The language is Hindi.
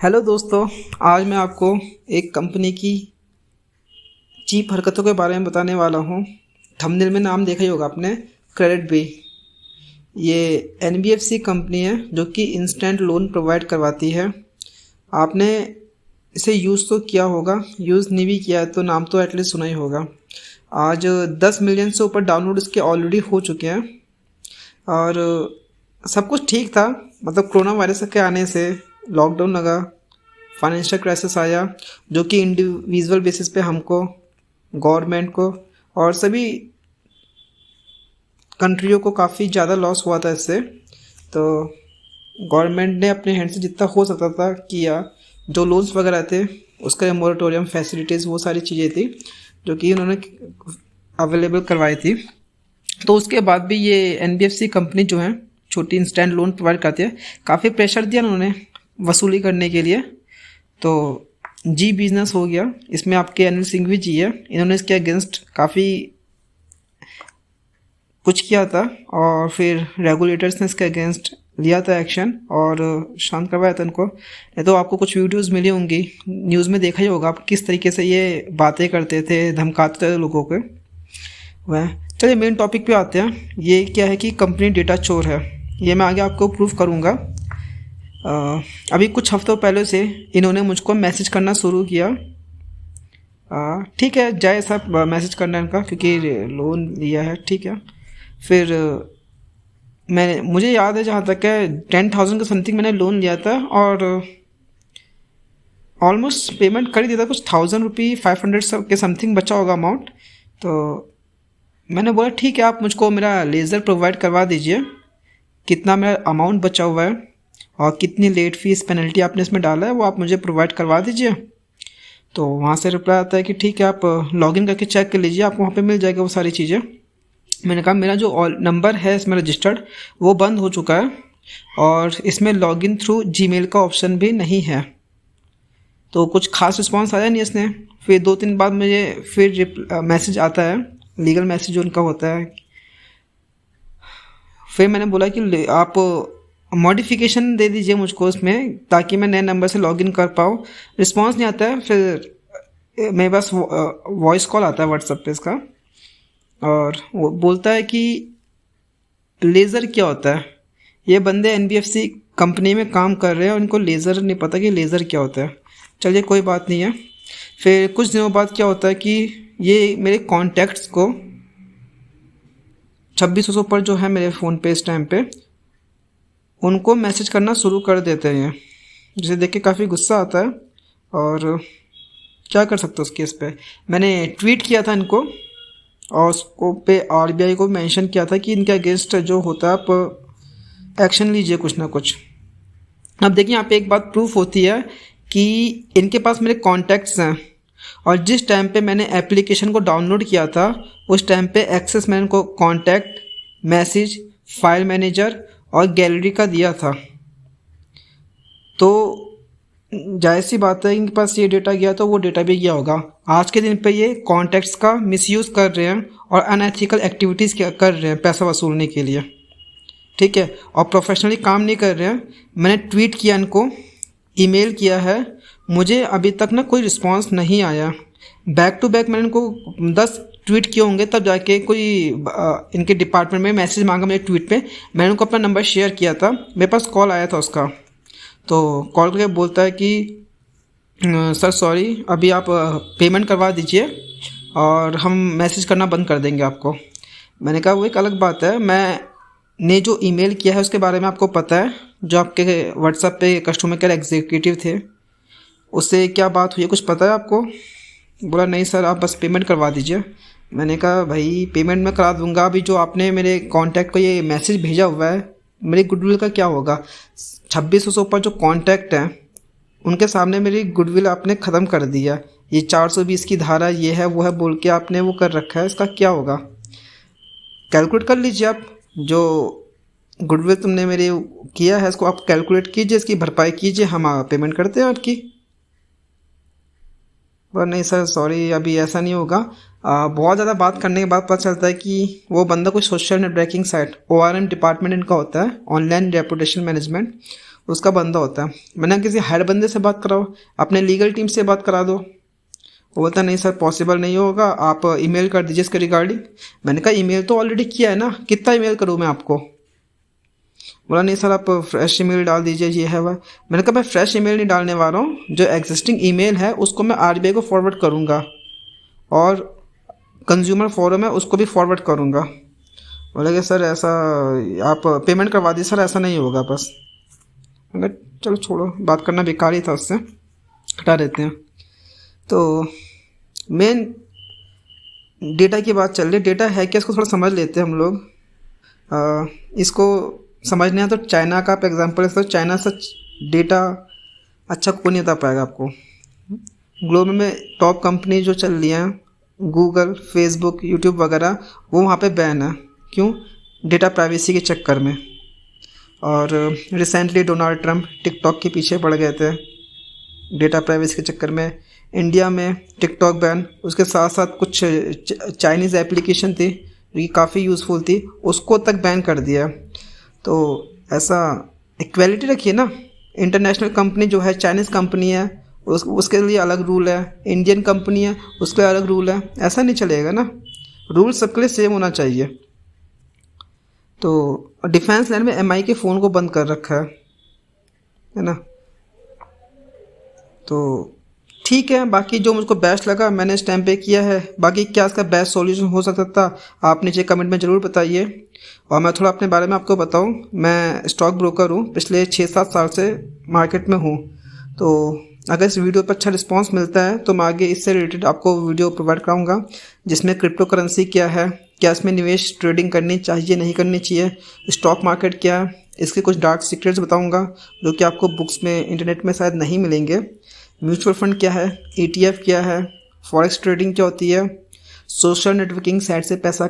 हेलो दोस्तों। आज मैं आपको एक कंपनी की चीप हरकतों के बारे में बताने वाला हूँ। थंबनेल में नाम देखा ही होगा आपने, क्रेडिट बी। ये एनबीएफसी कंपनी है जो कि इंस्टेंट लोन प्रोवाइड करवाती है। आपने इसे यूज़ तो किया होगा, यूज़ नहीं भी किया है तो नाम तो एटलीस्ट सुना ही होगा। आज 10 मिलियन से ऊपर डाउनलोड इसके ऑलरेडी हो चुके हैं और सब कुछ ठीक था। मतलब कोरोना वायरस के आने से लॉकडाउन लगा, फाइनेंशियल क्राइसिस आया, जो कि इंडिविजुअल बेसिस पे हमको, गवर्नमेंट को और सभी कंट्रियों को काफ़ी ज़्यादा लॉस हुआ था इससे। तो गवर्नमेंट ने अपने हैंड से जितना हो सकता था किया। जो लोन्स वगैरह थे उसका मोरेटोरियम फैसिलिटीज़ वो सारी चीज़ें थी जो कि उन्होंने अवेलेबल करवाई थी। तो उसके बाद भी ये एनबीएफसी कंपनी जो है छोटी इंस्टेंट लोन प्रोवाइड करती है, काफ़ी प्रेशर दिया उन्होंने वसूली करने के लिए। तो जी बिजनेस हो गया, इसमें आपके अनिल सिंह भी जी है। इन्होंने इसके अगेंस्ट काफ़ी कुछ किया था और फिर रेगुलेटर्स ने इसके अगेंस्ट लिया था एक्शन और शांत करवाया था इनको। नहीं तो आपको कुछ वीडियोस मिली होंगी, न्यूज़ में देखा ही होगा आप किस तरीके से ये बातें करते थे, धमकाते थे लोगों को। वह चलिए मेन टॉपिक पे आते हैं। ये क्या है कि कंपनी डेटा चोर है, ये मैं आगे आपको प्रूफ करूँगा। अभी कुछ हफ्तों पहले से इन्होंने मुझको मैसेज करना शुरू किया। ठीक है, जाए सब मैसेज करना इनका, क्योंकि लोन लिया है, ठीक है। फिर मुझे याद है जहाँ तक है 10,000 का समथिंग मैंने लोन लिया था और ऑलमोस्ट पेमेंट कर ही दिया था। कुछ 1,000 रुपये 500 के समथिंग बचा होगा अमाउंट। तो मैंने बोला ठीक है, आप मुझको मेरा लेज़र प्रोवाइड करवा दीजिए, कितना मेरा अमाउंट बचा हुआ है और कितनी लेट फीस पेनल्टी आपने इसमें डाला है वो आप मुझे प्रोवाइड करवा दीजिए। तो वहाँ से रिप्लाई आता है कि ठीक है, आप लॉगिन करके चेक कर लीजिए, आपको वहाँ पे मिल जाएगा वो सारी चीज़ें। मैंने कहा मेरा जो नंबर है इसमें रजिस्टर्ड वो बंद हो चुका है और इसमें लॉगिन थ्रू जीमेल का ऑप्शन भी नहीं है। तो कुछ खास रिस्पॉन्स आया नहीं इसने। फिर 2-3 बाद मुझे फिर मैसेज आता है, लीगल मैसेज जो उनका होता है। फिर मैंने बोला कि आप मॉडिफिकेशन दे दीजिए मुझको इसमें, ताकि मैं नए नंबर से लॉगिन कर पाऊँ। रिस्पॉन्स नहीं आता है। फिर मेरे पास वॉइस कॉल आता है व्हाट्सएप पे इसका, और वो बोलता है कि लेज़र क्या होता है। ये बंदे एनबीएफसी कंपनी में काम कर रहे हैं और इनको लेज़र नहीं पता कि लेज़र क्या होता है। चलिए कोई बात नहीं है। फिर कुछ दिनों बाद क्या होता है कि ये मेरे कॉन्टैक्ट्स को 2600 पर जो है मेरे फ़ोन पे इस टाइम पे, उनको मैसेज करना शुरू कर देते हैं, जिसे देख के काफ़ी गुस्सा आता है। और क्या कर सकते हो उस केस पे। मैंने ट्वीट किया था इनको और उसको पे आरबीआई को मेंशन किया था कि इनके अगेंस्ट जो होता है आप एक्शन लीजिए कुछ ना कुछ। अब देखिए यहाँ पे एक बात प्रूफ होती है कि इनके पास मेरे कॉन्टैक्ट्स हैं और जिस टाइम पे मैंने एप्लीकेशन को डाउनलोड किया था उस टाइम पे एक्सेस मैंने इनको कॉन्टैक्ट, मैसेज, फाइल मैनेजर और गैलरी का दिया था। तो जाहिर सी बात है इनके पास ये डेटा गया तो वो डेटा भी गया होगा। आज के दिन पे ये कॉन्टैक्ट्स का मिसयूज़ कर रहे हैं और अनएथिकल एक्टिविटीज़ कर रहे हैं पैसा वसूलने के लिए, ठीक है, और प्रोफेशनली काम नहीं कर रहे हैं। मैंने ट्वीट किया इनको, ईमेल किया है, मुझे अभी तक ना कोई रिस्पांस नहीं आया। बैक टू बैक मैंने इनको 10 ट्वीट किए होंगे तब जाके कोई इनके डिपार्टमेंट में मैसेज मांगा मेरे ट्वीट पे। मैंने उनको अपना नंबर शेयर किया था, मेरे पास कॉल आया था उसका। तो कॉल करके बोलता है कि सर सॉरी, अभी आप पेमेंट करवा दीजिए और हम मैसेज करना बंद कर देंगे आपको। मैंने कहा वो एक अलग बात है, मैंने जो ईमेल किया है उसके बारे में आपको पता है, जो आपके व्हाट्सएप पे कस्टमर केयर एग्जीक्यूटिव थे उससे क्या बात हुई है, कुछ पता है आपको। बोला नहीं सर, आप बस पेमेंट करवा दीजिए। मैंने कहा भाई पेमेंट मैं करा दूंगा, अभी जो आपने मेरे कॉन्टैक्ट को ये मैसेज भेजा हुआ है मेरी गुडविल का क्या होगा। 2600 पर जो कॉन्टैक्ट हैं उनके सामने मेरी गुडविल आपने ख़त्म कर दिया। ये 420 की धारा ये है वो है बोल के आपने वो कर रखा है, इसका क्या होगा। कैलकुलेट कर लीजिए आप, जो गुडविल तुमने मेरे किया है इसको आप कैलकुलेट कीजिए, इसकी भरपाई कीजिए, हम पेमेंट करते हैं आपकी। पर नहीं सर सॉरी, अभी ऐसा नहीं होगा। बहुत ज़्यादा बात करने के बाद पता चलता है कि वो बंदा कोई social networking site ORM department इनका होता है, ऑनलाइन रेपुटेशन मैनेजमेंट, उसका बंदा होता है। मैंने किसी हायर बंदे से बात कराओ, अपने लीगल टीम से बात करा दो। वो बोलता नहीं सर पॉसिबल नहीं होगा, आप ईमेल कर दीजिए इसके रिगार्डिंग। मैंने कहा ईमेल तो ऑलरेडी किया है ना, कितना ईमेल करूँ मैं आपको। बोला नहीं सर आप फ्रेश ईमेल डाल दीजिए, ये है वह। मैंने कहा मैं फ्रेश ईमेल नहीं डालने वाला हूँ, जो एग्जिस्टिंग ईमेल है उसको मैं आरबीआई को फॉरवर्ड करूँगा और कंज्यूमर फोरम है उसको भी फॉरवर्ड करूँगा। बोला कि सर ऐसा आप पेमेंट करवा दीजिए सर, ऐसा नहीं होगा बस। मैंने कहा चलो छोड़ो, बात करना बेकार ही था, उससे हटा देते हैं। तो मेन डेटा की बात चल रही है, डेटा है क्या इसको थोड़ा समझ लेते हैं हम लोग। इसको समझने हैं तो चाइना का आप एग्जांपल है, तो चाइना से डेटा अच्छा कोई नहीं बता पाएगा आपको। ग्लोबल में टॉप कंपनी जो चल रही हैं गूगल, फेसबुक, यूट्यूब वगैरह, वो वहाँ पे बैन है। क्यों? डेटा प्राइवेसी के चक्कर में। और रिसेंटली डोनाल्ड ट्रंप टिकटॉक के पीछे पड़ गए थे डेटा प्राइवेसी के चक्कर में। इंडिया में टिकटॉक बैन, उसके साथ साथ कुछ चाइनीज़ एप्लीकेशन थी जो कि काफ़ी यूज़फुल थी, उसको तक बैन कर दिया। तो ऐसा इक्वालिटी रखिए ना। इंटरनेशनल कंपनी जो है, चाइनीज़ कंपनी है उसके लिए अलग रूल है, इंडियन कंपनी है उसके लिए अलग रूल है, ऐसा नहीं चलेगा ना। रूल सबके लिए सेम होना चाहिए। तो डिफेंस लाइन में एमआई के फ़ोन को बंद कर रखा है ना। तो ठीक है, बाकी जो मुझको बेस्ट लगा मैंने इस टाइम पे किया है। बाकी क्या इसका बेस्ट सॉल्यूशन हो सकता था आप नीचे कमेंट में ज़रूर बताइए। और मैं थोड़ा अपने बारे में आपको बताऊं, मैं स्टॉक ब्रोकर हूं, पिछले 6-7 साल से मार्केट में हूं। तो अगर इस वीडियो पर अच्छा रिस्पांस मिलता है तो मैं आगे इससे रिलेटेड आपको वीडियो प्रोवाइड कराऊंगा, जिसमें क्रिप्टो करेंसी क्या है, क्या इसमें निवेश ट्रेडिंग करनी चाहिए नहीं करनी चाहिए, स्टॉक मार्केट क्या है, इसके कुछ डार्क सीक्रेट्स बताऊंगा जो कि आपको बुक्स में, इंटरनेट में शायद नहीं मिलेंगे। म्यूचुअल फंड क्या है, ETF क्या है, फॉरेक्स ट्रेडिंग क्या होती है, सोशल नेटवर्किंग साइट से पैसा